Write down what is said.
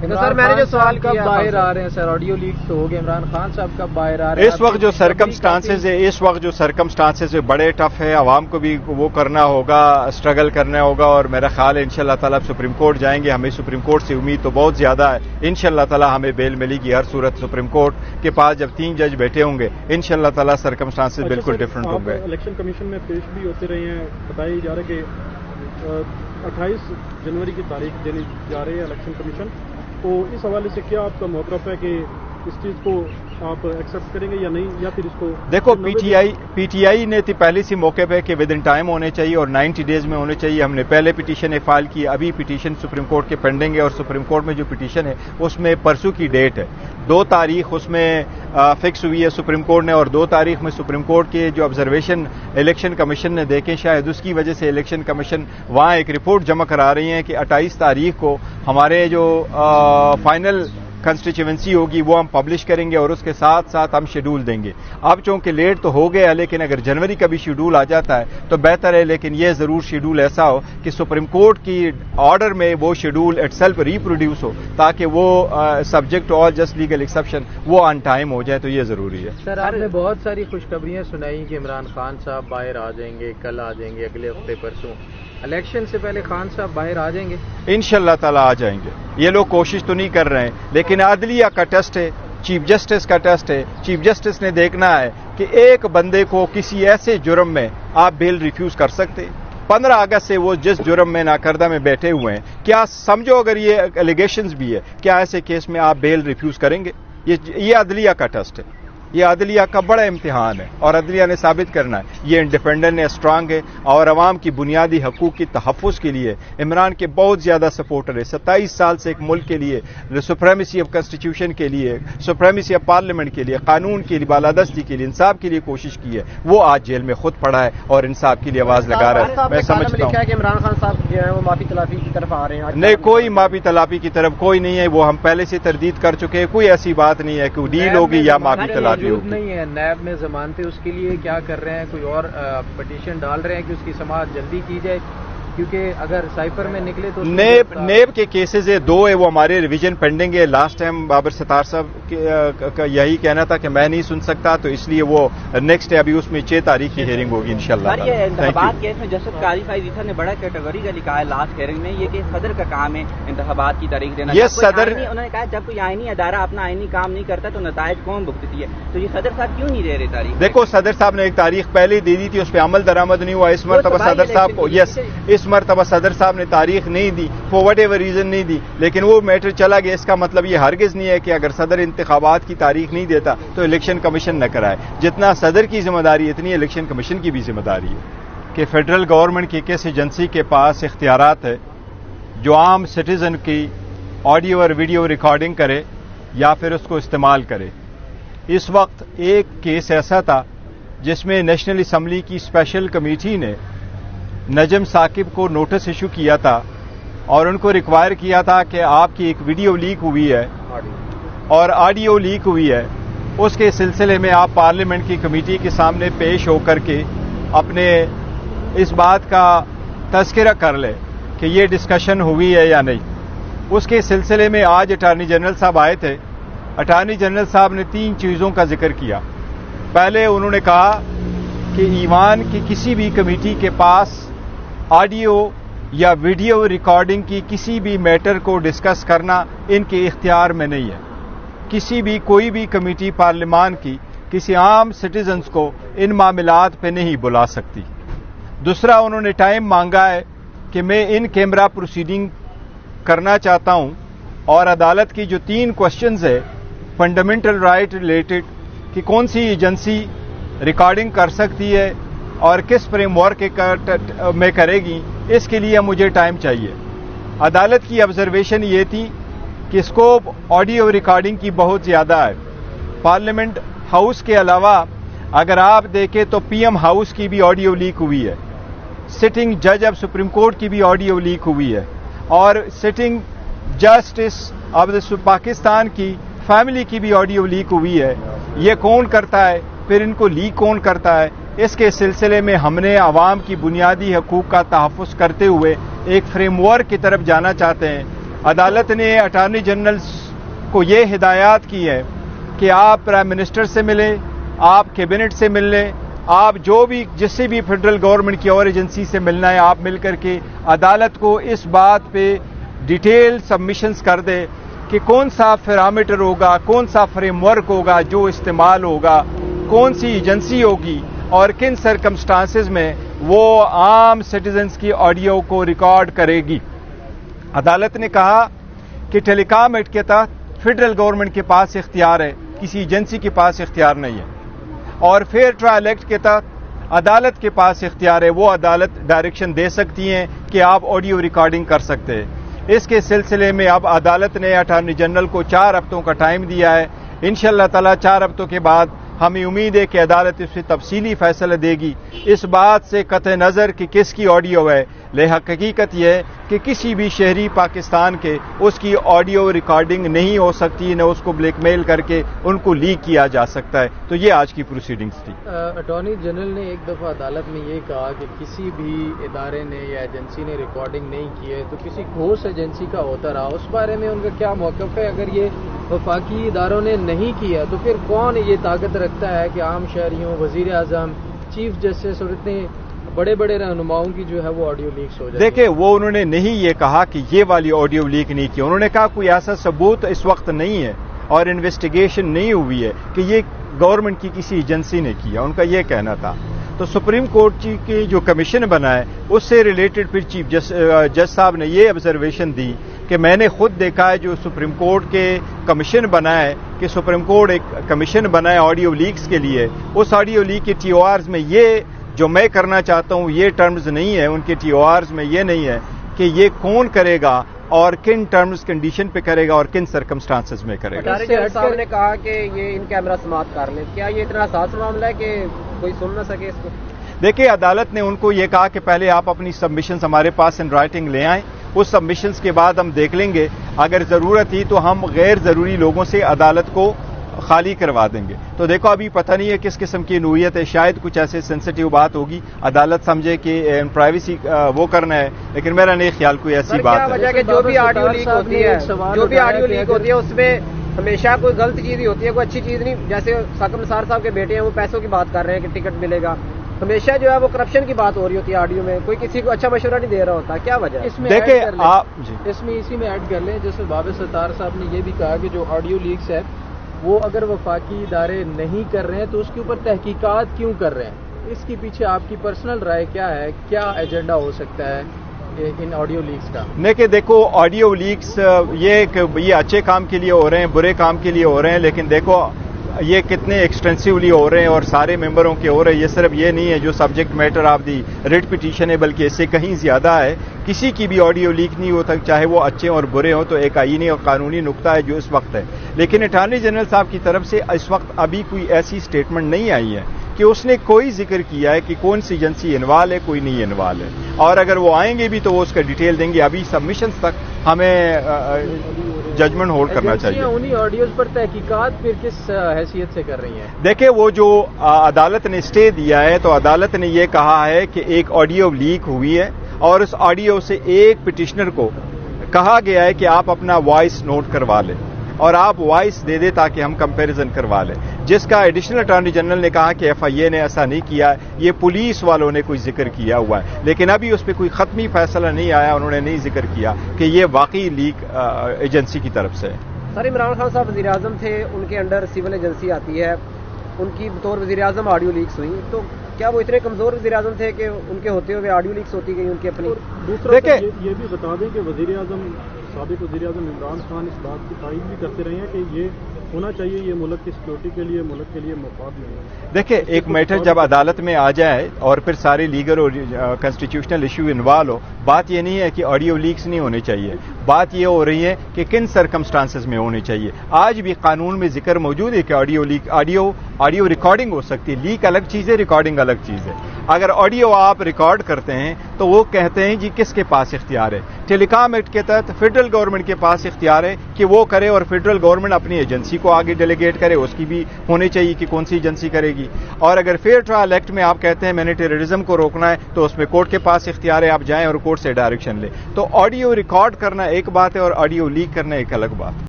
سر میں نے جو سوال کب باہر آ رہے ہیں سر؟ آڈیو لیکس تو ہو گئے، عمران خان صاحب کب باہر آ رہے ہیں؟ اس وقت جو سرکمسٹانسز ہے بڑے ٹف ہے، عوام کو بھی وہ کرنا ہوگا، اسٹرگل کرنا ہوگا، اور میرا خیال ہے انشاءاللہ تعالیٰ سپریم کورٹ جائیں گے. ہمیں سپریم کورٹ سے امید تو بہت زیادہ ہے، انشاءاللہ تعالیٰ ہمیں بیل ملے گی ہر صورت. سپریم کورٹ کے پاس جب 3 جج بیٹھے ہوں گے انشاءاللہ تعالیٰ سرکمسٹانسز بالکل ڈفرنٹ ہوں گے. الیکشن کمیشن میں پیش بھی ہوتے رہے ہیں، بتایا جا رہا ہے کہ 28 جنوری کی تاریخ دینے جا رہے ہیں الیکشن کمیشن، تو اس حوالے سے کیا آپ کا موقف ہے کہ اس چیز کو آپ ایکسیپٹ کریں گے یا نہیں، یا پھر اس کو؟ دیکھو پی ٹی آئی نے پہلے سے موقع پہ کہ ود ان ٹائم ہونے چاہیے اور 90 ڈیز میں ہونے چاہیے. ہم نے پہلے پٹیشن فائل کی، ابھی پٹیشن سپریم کورٹ کے پینڈنگ ہے، اور سپریم کورٹ میں جو پٹیشن ہے اس میں پرسوں کی ڈیٹ ہے، 2 تاریخ اس میں فکس ہوئی ہے سپریم کورٹ نے، اور 2 تاریخ میں سپریم کورٹ کے جو آبزرویشن الیکشن کمیشن نے دیکھیں، شاید اس کی وجہ سے الیکشن کمیشن وہاں ایک رپورٹ جمع کرا رہی ہیں کہ 28 تاریخ کو ہمارے جو فائنل کنسٹیچوئنسی ہوگی وہ ہم پبلش کریں گے، اور اس کے ساتھ ساتھ ہم شیڈول دیں گے. اب چونکہ لیٹ تو ہو گیا، لیکن اگر جنوری کا بھی شیڈول آ جاتا ہے تو بہتر ہے، لیکن یہ ضرور شیڈول ایسا ہو کہ سپریم کورٹ کی آرڈر میں وہ شیڈول اٹ سیلف ریپروڈیوس ہو، تاکہ وہ subject to all just legal exception وہ آن ٹائم ہو جائے، تو یہ ضروری ہے. سر آپ نے بہت ساری خوشخبریاں سنائی کہ عمران خان صاحب باہر آ جائیں گے، کل آ جائیں گے، اگلے ہفتے پرسوں. الیکشن سے پہلے خان صاحب باہر آ جائیں گے؟ انشاءاللہ تعالیٰ آ جائیں گے. یہ لوگ کوشش تو نہیں کر رہے ہیں، لیکن عدلیہ کا ٹیسٹ ہے، چیف جسٹس کا ٹیسٹ ہے. چیف جسٹس نے دیکھنا ہے کہ ایک بندے کو کسی ایسے جرم میں آپ بیل ریفیوز کر سکتے. 15 اگست سے وہ جس جرم میں ناکردہ میں بیٹھے ہوئے ہیں، کیا سمجھو اگر یہ الیگیشنز بھی ہے، کیا ایسے کیس میں آپ بیل ریفیوز کریں گے؟ یہ عدلیہ کا ٹیسٹ ہے، یہ عدلیہ کا بڑا امتحان ہے، اور عدلیہ نے ثابت کرنا ہے یہ انڈیپینڈنٹ ہے، اسٹرانگ ہے، اور عوام کی بنیادی حقوق کی تحفظ کے لیے عمران کے بہت زیادہ سپورٹر ہے. 27 سال سے ایک ملک کے لیے، سپریمیسی آف کانسٹیٹیوشن کے لیے، سپریمیسی آف پارلیمنٹ کے لیے، قانون کے لیے، بالادستی کے لیے، انصاف کے لیے کوشش کی ہے. وہ آج جیل میں خود پڑا ہے اور انصاف کے لیے آواز لگا رہا ہے. میں سمجھتا ہوں کہ عمران خان صاحب جو ہے وہ معافی تلافی کی طرف آ رہے ہیں. نہیں، کوئی معافی تلافی کی طرف کوئی نہیں ہے، وہ ہم پہلے سے تردید کر چکے ہیں. کوئی ایسی بات نہیں ہے کہ ڈیل ہوگی یا معافی تلافی ہوگی. نہیں ہے نیب میں ضمانتیں، اس کے لیے کیا کر رہے ہیں؟ کوئی اور پٹیشن ڈال رہے ہیں کہ اس کی سماعت جلدی کی جائے؟ کیونکہ اگر سائفر میں نکلے تو نیب کے کیسز ہے 2 ہے، وہ ہمارے ریویژن پینڈنگ ہے. لاسٹ ٹائم بابر ستار صاحب کا یہی کہنا تھا کہ میں نہیں سن سکتا، تو اس لیے وہ نیکسٹ ہے. ابھی اس میں 6 تاریخ کی ہیئرنگ ہوگی انشاءاللہ. یہ انتخابات کیس میں جسٹس قاضی فائز عیسیٰ نے بڑا کیٹیگری کا لکھا ہے لاسٹ ہیئرنگ میں، یہ کہ صدر کا کام ہے انتخابات کی تاریخ دینا. یہ صدر انہوں نے کہا جب کوئی آئینی ادارہ اپنا آئینی کام نہیں کرتا تو نتائج کون بھگتتی ہے، تو یہ صدر صاحب کیوں نہیں دے رہے تاریخ؟ دیکھو صدر صاحب نے ایک تاریخ پہلے دے دی تھی، اس پہ عمل درآمد نہیں ہوا. اس مرتبہ صدر صاحب کو اس مرتبہ صدر صاحب نے تاریخ نہیں دی، فور وٹ ایور ریزن نہیں دی، لیکن وہ میٹر چلا گیا. اس کا مطلب یہ ہرگز نہیں ہے کہ اگر صدر انتخابات کی تاریخ نہیں دیتا تو الیکشن کمیشن نہ کرائے. جتنا صدر کی ذمہ داری اتنی الیکشن کمیشن کی بھی ذمہ داری ہے کہ فیڈرل گورنمنٹ کی کس ایجنسی کے پاس اختیارات ہے جو عام سٹیزن کی آڈیو اور ویڈیو ریکارڈنگ کرے یا پھر اس کو استعمال کرے. اس وقت ایک کیس ایسا تھا جس میں نیشنل اسمبلی کی اسپیشل کمیٹی نے نجم ثاقب کو نوٹس ایشو کیا تھا اور ان کو ریکوائر کیا تھا کہ آپ کی ایک ویڈیو لیک ہوئی ہے اور آڈیو لیک ہوئی ہے، اس کے سلسلے میں آپ پارلیمنٹ کی کمیٹی کے سامنے پیش ہو کر کے اپنے اس بات کا تذکرہ کر لیں کہ یہ ڈسکشن ہوئی ہے یا نہیں. اس کے سلسلے میں آج اٹارنی جنرل صاحب آئے تھے. اٹارنی جنرل صاحب نے 3 چیزوں کا ذکر کیا. پہلے انہوں نے کہا کہ ایوان کی کسی بھی کمیٹی کے پاس آڈیو یا ویڈیو ریکارڈنگ کی کسی بھی میٹر کو ڈسکس کرنا ان کے اختیار میں نہیں ہے. کسی بھی کوئی بھی کمیٹی پارلیمان کی کسی عام سٹیزنز کو ان معاملات پہ نہیں بلا سکتی. دوسرا انہوں نے ٹائم مانگا ہے کہ میں ان کیمرہ پروسیڈنگ کرنا چاہتا ہوں اور عدالت کی جو 3 کوشچنز ہے فنڈامنٹل رائٹ ریلیٹڈ کہ کون سی ایجنسی ریکارڈنگ کر سکتی ہے اور کس فریم ورک میں کرے گی، اس کے لیے مجھے ٹائم چاہیے. عدالت کی آبزرویشن یہ تھی کہ اسکوپ آڈیو ریکارڈنگ کی بہت زیادہ ہے. پارلیمنٹ ہاؤس کے علاوہ اگر آپ دیکھیں تو پی ایم ہاؤس کی بھی آڈیو لیک ہوئی ہے، سٹنگ جج آف سپریم کورٹ کی بھی آڈیو لیک ہوئی ہے، اور سٹنگ جسٹس آف پاکستان کی فیملی کی بھی آڈیو لیک ہوئی ہے. یہ کون کرتا ہے، پھر ان کو لیک کون کرتا ہے؟ اس کے سلسلے میں ہم نے عوام کی بنیادی حقوق کا تحفظ کرتے ہوئے ایک فریم ورک کی طرف جانا چاہتے ہیں عدالت نے اٹارنی جنرل کو یہ ہدایات کی ہے کہ آپ پرائم منسٹر سے ملیں, آپ کیبنٹ سے مل لیں, آپ جو بھی جس سے بھی فیڈرل گورنمنٹ کی اور ایجنسی سے ملنا ہے آپ مل کر کے عدالت کو اس بات پہ ڈیٹیل سبمیشنز کر دے کہ کون سا پیرامیٹر ہوگا, کون سا فریم ورک ہوگا جو استعمال ہوگا, کون سی ایجنسی ہوگی اور کن سرکمسٹانسز میں وہ عام سٹیزنز کی آڈیو کو ریکارڈ کرے گی. عدالت نے کہا کہ ٹیلی کام ایکٹ کے تحت فیڈرل گورنمنٹ کے پاس اختیار ہے, کسی ایجنسی کے پاس اختیار نہیں ہے, اور فیئر ٹرائل ایکٹ کے تحت عدالت کے پاس اختیار ہے, وہ عدالت ڈائریکشن دے سکتی ہیں کہ آپ آڈیو ریکارڈنگ کر سکتے ہیں. اس کے سلسلے میں اب عدالت نے اٹارنی جنرل کو 4 ہفتوں کا ٹائم دیا ہے. انشاءاللہ تعالی 4 ہفتوں کے بعد ہمیں امید ہے کہ عدالت اس پہ تفصیلی فیصلہ دے گی, اس بات سے قطع نظر کہ کس کی آڈیو ہے. حقیقت یہ ہے کہ کسی بھی شہری پاکستان کے اس کی آڈیو ریکارڈنگ نہیں ہو سکتی, نہ اس کو بلیک میل کر کے ان کو لیک کیا جا سکتا ہے. تو یہ آج کی پروسیڈنگز تھی. اٹارنی جنرل نے ایک دفعہ عدالت میں یہ کہا کہ کسی بھی ادارے نے یا ایجنسی نے ریکارڈنگ نہیں کی ہے تو کسی ٹھوس ایجنسی کا ہوتا رہا. اس بارے میں ان کا کیا موقف ہے؟ اگر یہ وفاقی اداروں نے نہیں کیا تو پھر کون یہ طاقت رکھتا ہے کہ عام شہریوں, وزیر اعظم, چیف جسٹس اور اتنے بڑے بڑے رہنماؤں کی جو ہے وہ آڈیو لیکس ہو جائے؟ دیکھیں, وہ انہوں نے نہیں یہ کہا کہ یہ والی آڈیو لیک نہیں کی. انہوں نے کہا کوئی ایسا ثبوت اس وقت نہیں ہے اور انویسٹیگیشن نہیں ہوئی ہے کہ یہ گورنمنٹ کی کسی ایجنسی نے کیا. ان کا یہ کہنا تھا. تو سپریم کورٹ کی جو کمیشن بنا ہے اس سے ریلیٹڈ پھر چیف جج صاحب نے یہ آبزرویشن دی کہ میں نے خود دیکھا ہے جو سپریم کورٹ کے کمیشن بنا ہے کہ سپریم کورٹ ایک کمیشن بنا ہے آڈیو لیکس کے لیے. اس آڈیو لیک کے ٹی او آرز میں یہ جو میں کرنا چاہتا ہوں یہ ٹرمز نہیں ہے, ان کے ٹی او آرز میں یہ نہیں ہے کہ یہ کون کرے گا اور کن ٹرمز کنڈیشن پہ کرے گا اور کن سرکمسٹانسز میں کرے گا. اٹارنی جنرل صاحب نے کہا کہ یہ ان کیمرہ سماعت کر لیں. کیا یہ اتنا حساس معاملہ ہے کہ کوئی سن نہ سکے اس کو؟ دیکھیں, عدالت نے ان کو یہ کہا کہ پہلے آپ اپنی سبمیشنز ہمارے پاس ان رائٹنگ لے آئیں, اس سبمیشنز کے بعد ہم دیکھ لیں گے, اگر ضرورت ہی تو ہم غیر ضروری لوگوں سے عدالت کو خالی کروا دیں گے. تو دیکھو ابھی پتہ نہیں ہے کس قسم کی نوعیت ہے, شاید کچھ ایسے سینسٹیو بات ہوگی, عدالت سمجھے کہ پرائیویسی وہ کرنا ہے, لیکن میرا نہیں خیال کوئی ایسی بات ہے. وجہ کہ جو بھی آڈیو لیک ہوتی ہے اس میں ہمیشہ کوئی غلط چیز ہی ہوتی ہے, کوئی اچھی چیز نہیں. جیسے ثاقب نثار صاحب کے بیٹے ہیں, وہ پیسوں کی بات کر رہے ہیں کہ ٹکٹ ملے گا, ہمیشہ جو ہے وہ کرپشن کی بات ہو رہی ہوتی ہے آڈیو میں, کوئی کسی کو اچھا مشورہ نہیں دے رہا ہوتا. کیا وجہ ہے؟ دیکھیں آپ اسی میں ایڈ کر لیں, جیسے باب ستار صاحب نے یہ بھی کہا کہ جو آڈیو لیکس ہے وہ اگر وفاقی ادارے نہیں کر رہے ہیں تو اس کے اوپر تحقیقات کیوں کر رہے ہیں؟ اس کے پیچھے آپ کی پرسنل رائے کیا ہے؟ کیا ایجنڈا ہو سکتا ہے ان آڈیو لیکس کا؟ دیکھیں, دیکھو آڈیو لیکس یہ اچھے کام کے لیے ہو رہے ہیں, برے کام کے لیے ہو رہے ہیں, لیکن دیکھو یہ کتنے ایکسٹینسولی ہو رہے ہیں اور سارے ممبروں کے ہو رہے ہیں. یہ صرف یہ نہیں ہے جو subject matter of the writ petition ہے, بلکہ اس سے کہیں زیادہ ہے. کسی کی بھی آڈیو لیک نہیں ہوتا, چاہے وہ اچھے اور برے ہوں. تو ایک آئینی اور قانونی نقطہ ہے جو اس وقت ہے. لیکن اٹارنی جنرل صاحب کی طرف سے اس وقت ابھی کوئی ایسی اسٹیٹمنٹ نہیں آئی ہے کہ اس نے کوئی ذکر کیا ہے کہ کون سی ایجنسی انوالو ہے, کوئی نہیں انوالو ہے. اور اگر وہ آئیں گے بھی تو وہ اس کا ڈیٹیل دیں گے. ابھی سبمیشنز تک ہمیں ججمنٹ ہولڈ کرنا چاہیے. انہی آڈیوز پر تحقیقات پھر کس حیثیت سے کر رہی ہیں؟ دیکھیں, وہ جو عدالت نے اسٹے دیا ہے تو عدالت نے یہ کہا ہے کہ ایک آڈیو لیک ہوئی ہے اور اس آڈیو سے ایک پٹیشنر کو کہا گیا ہے کہ آپ اپنا وائس نوٹ کروا لیں اور آپ وائس دے دیں تاکہ ہم کمپیریزن کروا لیں, جس کا ایڈیشنل اٹارنی جنرل نے کہا کہ ایف آئی اے نے ایسا نہیں کیا, یہ پولیس والوں نے کوئی ذکر کیا ہوا ہے. لیکن ابھی اس پہ کوئی ختمی فیصلہ نہیں آیا, انہوں نے نہیں ذکر کیا کہ یہ واقعی لیک ایجنسی کی طرف سے ہے. سر, عمران خان صاحب وزیر اعظم تھے, ان کے انڈر سول ایجنسی آتی ہے, ان کی بطور وزیر اعظم آڈیو لیکس ہوئی, تو کیا وہ اتنے کمزور وزیر اعظم تھے کہ ان کے ہوتے ہوئے آڈیو لیکس ہوتی گئی ان کی اپنی؟ دوسرا یہ بھی بتا دیں کہ وزیر اعظم سابق وزیر اعظم عمران خان اس بات کی تائید بھی کرتے رہے ہیں کہ یہ ہونا چاہیے, یہ ملک کی سیکورٹی کے لیے, ملک کے لیے مفاد میں ہے. دیکھیں, ایک میٹر جب عدالت میں آ جائے اور پھر سارے لیگل اور کانسٹیٹیوشنل ایشو انوالو ہو, بات یہ نہیں ہے کہ آڈیو لیکس نہیں ہونے چاہیے, بات یہ ہو رہی ہے کہ کن سرکمسٹانسز میں ہونے چاہیے. آج بھی قانون میں ذکر موجود ہے کہ آڈیو ریکارڈنگ ہو سکتی ہے. لیک الگ چیز ہے, ریکارڈنگ الگ چیز ہے. اگر آڈیو آپ ریکارڈ کرتے ہیں تو وہ کہتے ہیں جی کس کے پاس اختیار ہے. ٹیلی کام ایکٹ کے تحت فیڈرل گورنمنٹ کے پاس اختیار ہے کہ وہ کرے, اور فیڈرل گورنمنٹ اپنی ایجنسی کو آگے ڈیلیگیٹ کرے, اس کی بھی ہونے چاہیے کہ کون سی ایجنسی کرے گی. اور اگر فیئر ٹرائل ایکٹ میں آپ کہتے ہیں میں نے ٹیررزم کو روکنا ہے تو اس میں کورٹ کے پاس اختیار ہے, آپ جائیں اور کورٹ سے ڈائریکشن لیں. تو آڈیو ریکارڈ کرنا ایک بات ہے اور آڈیو لیک کرنا ایک الگ بات ہے.